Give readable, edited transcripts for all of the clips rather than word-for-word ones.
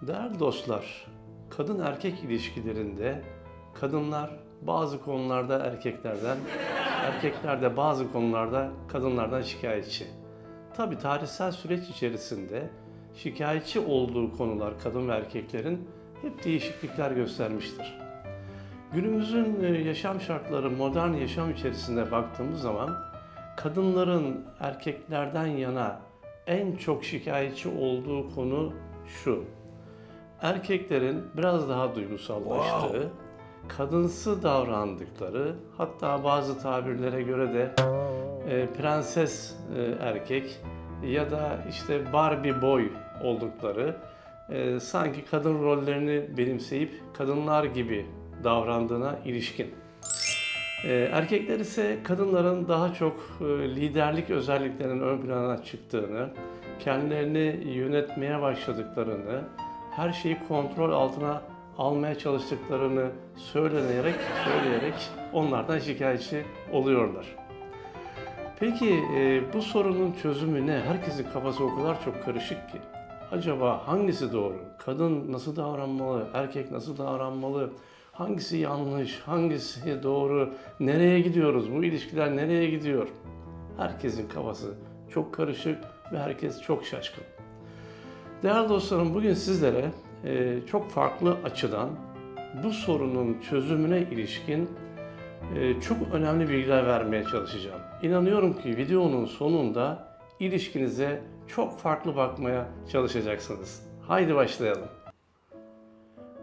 Değerli dostlar, kadın erkek ilişkilerinde kadınlar bazı konularda erkeklerden, erkekler de bazı konularda kadınlardan şikayetçi. Tabii tarihsel süreç içerisinde şikayetçi olduğu konular kadın ve erkeklerin hep değişiklikler göstermiştir. Günümüzün yaşam şartları, modern yaşam içerisinde baktığımız zaman kadınların erkeklerden yana en çok şikayetçi olduğu konu şu: erkeklerin biraz daha duygusallaştığı, kadınsı davrandıkları, hatta bazı tabirlere göre de prenses erkek ya da işte Barbie boy oldukları, sanki kadın rollerini benimseyip kadınlar gibi davrandığına ilişkin. Erkekler ise kadınların daha çok liderlik özelliklerinin ön plana çıktığını, kendilerini yönetmeye başladıklarını, her şeyi kontrol altına almaya çalıştıklarını söyleyerek onlardan şikayetçi oluyorlar. Peki bu sorunun çözümü ne? Herkesin kafası o kadar çok karışık ki. Acaba hangisi doğru? Kadın nasıl davranmalı? Erkek nasıl davranmalı? Hangisi yanlış? Hangisi doğru? Nereye gidiyoruz? Bu ilişkiler nereye gidiyor? Herkesin kafası çok karışık ve herkes çok şaşkın. Değerli dostlarım, bugün sizlere çok farklı açıdan bu sorunun çözümüne ilişkin çok önemli bilgiler vermeye çalışacağım. İnanıyorum ki videonun sonunda ilişkinize çok farklı bakmaya çalışacaksınız. Haydi başlayalım.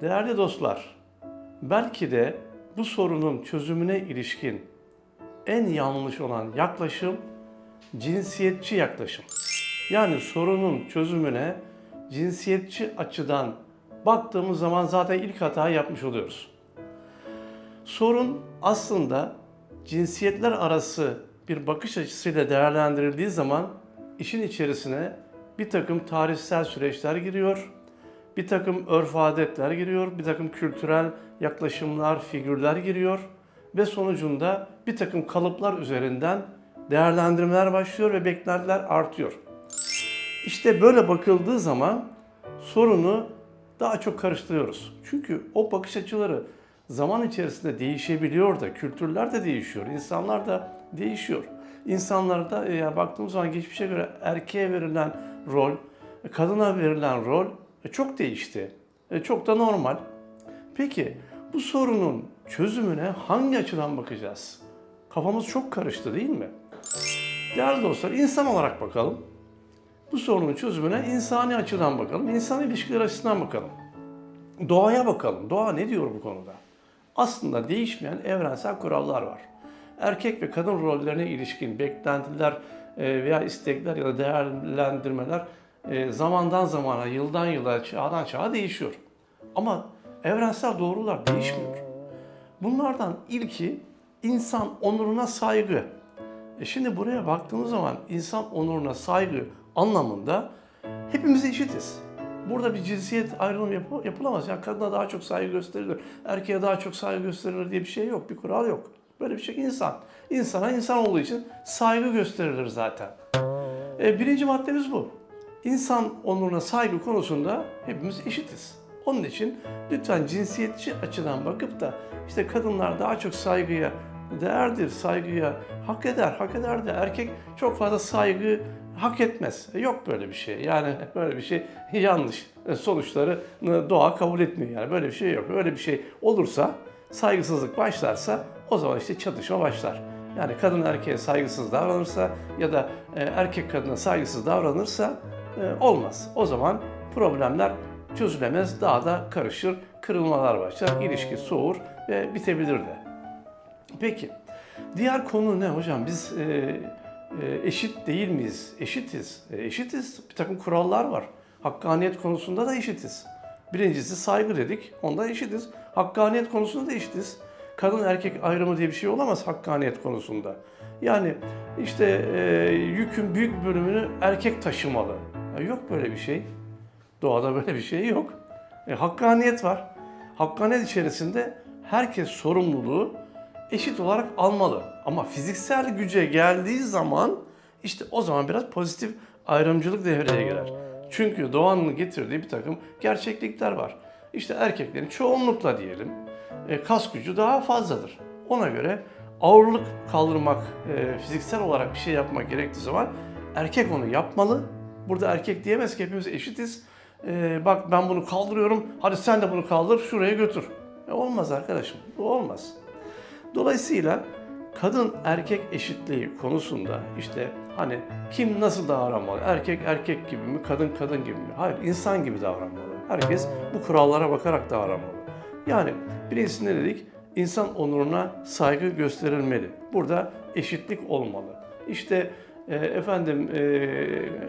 Değerli dostlar, belki de bu sorunun çözümüne ilişkin en yanlış olan yaklaşım cinsiyetçi yaklaşım. Yani sorunun çözümüne cinsiyetçi açıdan baktığımız zaman zaten ilk hatayı yapmış oluyoruz. Sorun aslında cinsiyetler arası bir bakış açısıyla değerlendirildiği zaman işin içerisine bir takım tarihsel süreçler giriyor, bir takım örf adetler giriyor, bir takım kültürel yaklaşımlar, figürler giriyor ve sonucunda bir takım kalıplar üzerinden değerlendirmeler başlıyor ve beklentiler artıyor. İşte böyle bakıldığı zaman sorunu daha çok karıştırıyoruz. Çünkü o bakış açıları zaman içerisinde değişebiliyor da, kültürler de değişiyor, insanlar da değişiyor. İnsanlarda baktığımız zaman geçmişe göre erkeğe verilen rol, kadına verilen rol çok değişti. Çok da normal. Peki bu sorunun çözümüne hangi açıdan bakacağız? Kafamız çok karıştı değil mi? Değerli dostlar, insan olarak bakalım. Bu sorunun çözümüne insani açıdan bakalım, insan ilişkileri açısından bakalım. Doğaya bakalım. Doğa ne diyor bu konuda? Aslında değişmeyen evrensel kurallar var. Erkek ve kadın rollerine ilişkin beklentiler veya istekler ya da değerlendirmeler zamandan zamana, yıldan yıla, çağdan çağa değişiyor. Ama evrensel doğrular değişmiyor. Bunlardan ilki insan onuruna saygı. Şimdi buraya baktığımız zaman insan onuruna saygı anlamında hepimiz eşitiz. Burada bir cinsiyet ayrımı yapılamaz. Yani kadına daha çok saygı gösterilir, erkeğe daha çok saygı gösterilir diye bir şey yok, bir kural yok. Böyle bir şey insan. İnsana insan olduğu için saygı gösterilir zaten. Birinci maddemiz bu. İnsan onuruna saygı konusunda hepimiz eşitiz. Onun için lütfen cinsiyetçi açıdan bakıp da işte kadınlar daha çok saygıya değerdir, saygıya hak eder de erkek çok fazla saygı hak etmez. Yok böyle bir şey. Yani böyle bir şey yanlış. Sonuçları doğa kabul etmiyor. Yani böyle bir şey yok. Öyle bir şey olursa, saygısızlık başlarsa o zaman işte çatışma başlar. Yani kadın erkeğe saygısız davranırsa ya da erkek kadına saygısız davranırsa olmaz. O zaman problemler çözülemez, daha da karışır, kırılmalar başlar, ilişki soğur ve bitebilir de. Peki, diğer konu ne hocam? Biz eşit değil miyiz? Eşitiz. Eşitiz. Bir takım kurallar var. Hakkaniyet konusunda da eşitiz. Birincisi saygı dedik. Onda eşitiz. Hakkaniyet konusunda da eşitiz. Kadın erkek ayrımı diye bir şey olamaz hakkaniyet konusunda. Yani işte yükün büyük bir bölümünü erkek taşımalı. Yok böyle bir şey. Doğada böyle bir şey yok. Hakkaniyet var. Hakkaniyet içerisinde herkes sorumluluğu eşit olarak almalı. Ama fiziksel güce geldiği zaman işte o zaman biraz pozitif ayrımcılık devreye girer. Çünkü doğanın getirdiği bir takım gerçeklikler var. İşte erkeklerin çoğunlukla diyelim kas gücü daha fazladır. Ona göre ağırlık kaldırmak, fiziksel olarak bir şey yapmak gerektiği zaman erkek onu yapmalı. Burada erkek diyemez ki hepimiz eşitiz. Bak ben bunu kaldırıyorum, hadi sen de bunu kaldır, şuraya götür. Olmaz arkadaşım, bu olmaz. Dolayısıyla kadın erkek eşitliği konusunda işte hani kim nasıl davranmalı? Erkek erkek gibi mi, kadın kadın gibi mi? Hayır, insan gibi davranmalı. Herkes bu kurallara bakarak davranmalı. Yani birincisi ne dedik? İnsan onuruna saygı gösterilmeli. Burada eşitlik olmalı. İşte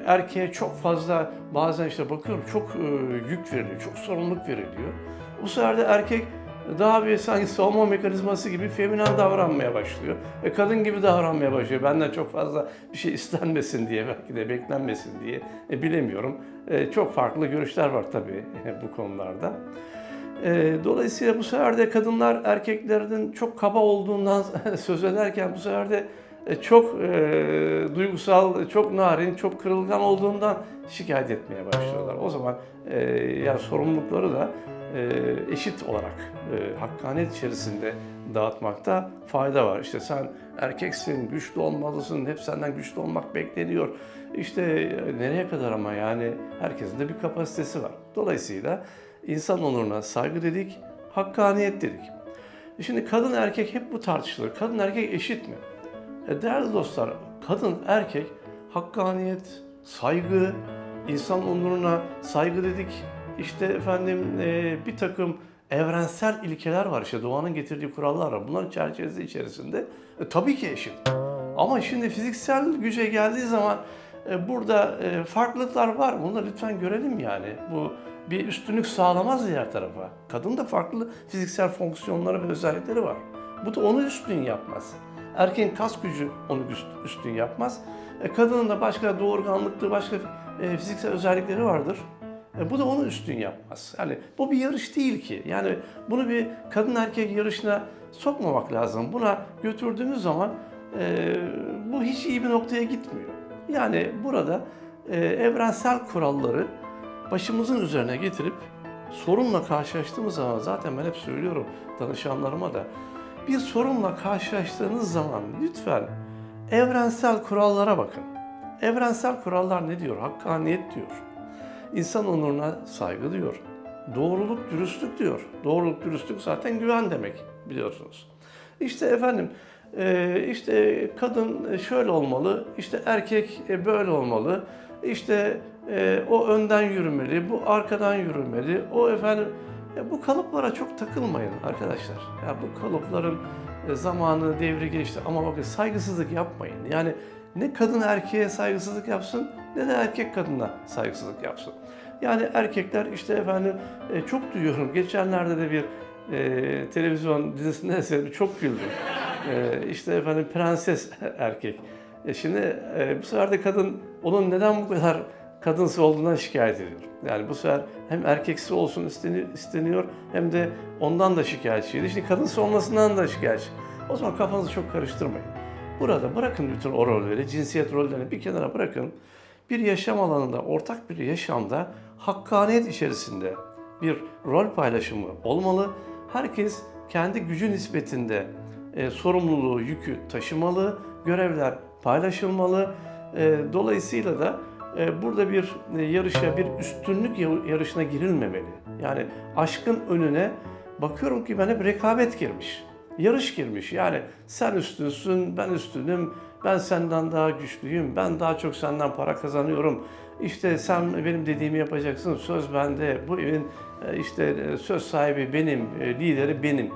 erkeğe çok fazla bazen işte bakıyorum çok yük veriliyor, çok sorumluluk veriliyor. Bu sefer de erkek daha bir sanki savunma mekanizması gibi feminen davranmaya başlıyor. Kadın gibi davranmaya başlıyor. Benden çok fazla bir şey istenmesin diye, belki de beklenmesin diye bilemiyorum. Çok farklı görüşler var tabii bu konularda. Dolayısıyla bu sefer de kadınlar erkeklerin çok kaba olduğundan söz ederken bu sefer de çok duygusal, çok narin, çok kırılgan olduğundan şikayet etmeye başlıyorlar. O zaman yani sorumlulukları da eşit olarak hakkaniyet içerisinde dağıtmakta fayda var. İşte sen erkeksin, güçlü olmalısın, hep senden güçlü olmak bekleniyor. İşte nereye kadar ama yani herkesin de bir kapasitesi var. Dolayısıyla insan onuruna saygı dedik, hakkaniyet dedik. Şimdi kadın erkek hep bu tartışılır. Kadın erkek eşit mi? Değerli dostlar, kadın erkek hakkaniyet, saygı, insan onuruna saygı dedik. İşte bir takım evrensel ilkeler var, işte doğanın getirdiği kurallar var. Bunların çerçevesi içerisinde tabii ki eşit. Ama şimdi fiziksel güce geldiği zaman burada farklılıklar var. Bunları lütfen görelim yani. Bu bir üstünlük sağlamaz diğer tarafa. Kadın da farklı fiziksel fonksiyonları ve özellikleri var. Bu da onu üstün yapmaz. Erkeğin kas gücü onu üstün yapmaz. Kadının da başka doğurganlıklı, başka fiziksel özellikleri vardır. Bu da onu üstün yapmaz. Yani bu bir yarış değil ki. Yani bunu bir kadın erkek yarışına sokmamak lazım. Buna götürdüğümüz zaman bu hiç iyi bir noktaya gitmiyor. Yani burada evrensel kuralları başımızın üzerine getirip sorunla karşılaştığımız zaman, zaten ben hep söylüyorum danışanlarıma da, bir sorunla karşılaştığınız zaman lütfen evrensel kurallara bakın. Evrensel kurallar ne diyor? Hakkaniyet diyor. İnsan onuruna saygı diyor. Doğruluk, dürüstlük diyor. Doğruluk, dürüstlük zaten güven demek, biliyorsunuz. İşte işte kadın şöyle olmalı, işte erkek böyle olmalı, işte o önden yürümeli, bu arkadan yürümeli, bu kalıplara çok takılmayın arkadaşlar. Ya bu kalıpların zamanı, devri geçti ama bakın saygısızlık yapmayın. Yani ne kadın erkeğe saygısızlık yapsın ne de erkek kadına saygısızlık yapsın. Yani erkekler çok duyuyorum. Geçenlerde de bir televizyon dizisinde seyrettim, çok güldüm. Prenses erkek. Şimdi bu sefer de kadın onun neden bu kadar kadınsı olduğundan şikayet ediyor. Yani bu sefer hem erkeksi olsun isteniyor hem de ondan da şikayetçiydi. Şimdi kadınsı olmasından da şikayetçi. O zaman kafanızı çok karıştırmayın. Burada bırakın bütün o rolleri, cinsiyet rollerini bir kenara bırakın. Bir yaşam alanında, ortak bir yaşamda hakkaniyet içerisinde bir rol paylaşımı olmalı. Herkes kendi gücü nispetinde sorumluluğu, yükü taşımalı, görevler paylaşılmalı. Dolayısıyla da burada bir yarışa, bir üstünlük yarışına girilmemeli. Yani aşkın önüne bakıyorum ki ben hep rekabet girmiş. Yarış girmiş. Yani sen üstünsün, ben üstünüm, ben senden daha güçlüyüm, ben daha çok senden para kazanıyorum. İşte sen benim dediğimi yapacaksın, söz bende, bu evin söz sahibi benim, lideri benim.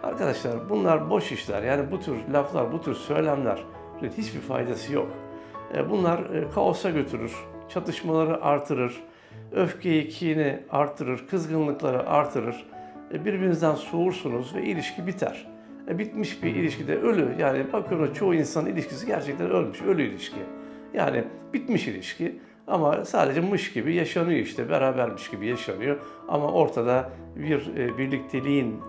Arkadaşlar bunlar boş işler. Yani bu tür laflar, bu tür söylemler hiçbir faydası yok. Bunlar kaosa götürür, çatışmaları artırır, öfkeyi, kini artırır, kızgınlıkları artırır. Birbirinizden soğursunuz ve ilişki biter. Bitmiş bir ilişkide ölü, yani bakıyorum çoğu insanın ilişkisi gerçekten ölmüş, ölü ilişki. Yani bitmiş ilişki ama sadece mış gibi yaşanıyor, işte berabermiş gibi yaşanıyor. Ama ortada bir birlikteliğin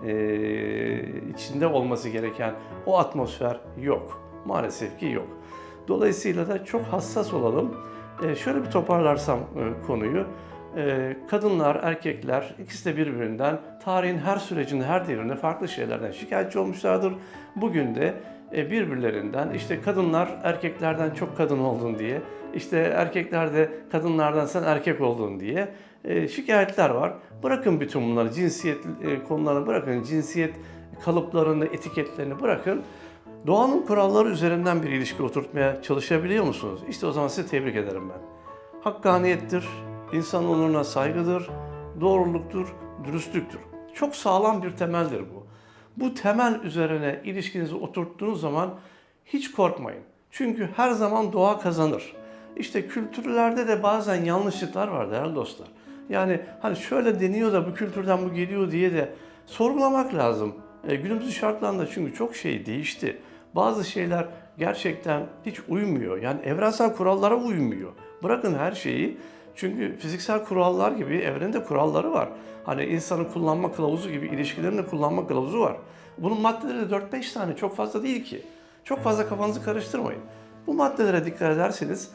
içinde olması gereken o atmosfer yok. Maalesef ki yok. Dolayısıyla da çok hassas olalım. Şöyle bir toparlarsam konuyu, kadınlar, erkekler ikisi de birbirinden tarihin her sürecinde, her devrinde farklı şeylerden şikayetçi olmuşlardır. Bugün de birbirlerinden işte kadınlar erkeklerden çok kadın oldun diye, işte erkekler de kadınlardan sen erkek oldun diye şikayetler var. Bırakın bütün bunları, cinsiyet konularını bırakın, cinsiyet kalıplarını, etiketlerini bırakın. Doğanın kuralları üzerinden bir ilişki oturtmaya çalışabiliyor musunuz? İşte o zaman sizi tebrik ederim ben. Hakkaniyettir, insan onuruna saygıdır, doğruluktur, dürüstlüktür. Çok sağlam bir temeldir bu. Bu temel üzerine ilişkinizi oturttuğunuz zaman hiç korkmayın. Çünkü her zaman doğa kazanır. İşte kültürlerde de bazen yanlışlıklar var değerli dostlar. Yani hani şöyle deniyor da bu kültürden bu geliyor diye de sorgulamak lazım. Günümüz şartlarında çünkü çok şey değişti. Bazı şeyler gerçekten hiç uymuyor. Yani evrensel kurallara uymuyor. Bırakın her şeyi. Çünkü fiziksel kurallar gibi evrenin de kuralları var. Hani insanın kullanma kılavuzu gibi ilişkilerin de kullanma kılavuzu var. Bunun maddeleri de 4-5 tane, çok fazla değil ki. Çok fazla kafanızı karıştırmayın. Bu maddelere dikkat ederseniz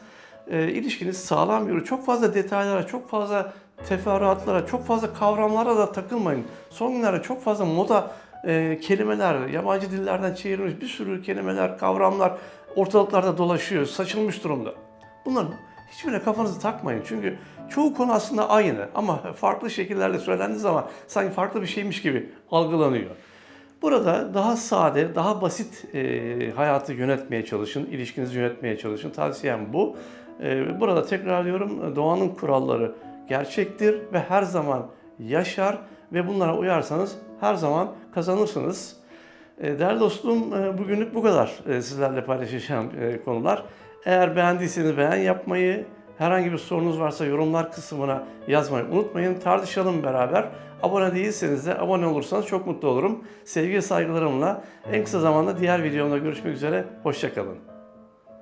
ilişkiniz sağlam yürür. Çok fazla detaylara, çok fazla teferruatlara, çok fazla kavramlara da takılmayın. Son günlerde çok fazla moda kelimeler, yabancı dillerden çevrilmiş bir sürü kelimeler, kavramlar ortalıklarda dolaşıyor, saçılmış durumda. Bunların hiçbirine kafanızı takmayın. Çünkü çoğu konu aslında aynı ama farklı şekillerle söylendiği zaman sanki farklı bir şeymiş gibi algılanıyor. Burada daha sade, daha basit hayatı yönetmeye çalışın, ilişkinizi yönetmeye çalışın. Tavsiyem bu. Burada tekrarlıyorum, doğanın kuralları gerçektir ve her zaman yaşar ve bunlara uyarsanız her zaman kazanırsınız. Değerli dostum, bugünlük bu kadar sizlerle paylaşacağım konular. Eğer beğendiyseniz beğen yapmayı, herhangi bir sorunuz varsa yorumlar kısmına yazmayı unutmayın. Tartışalım beraber. Abone değilseniz de abone olursanız çok mutlu olurum. Sevgi ve saygılarımla en kısa zamanda diğer videomda görüşmek üzere. Hoşça kalın.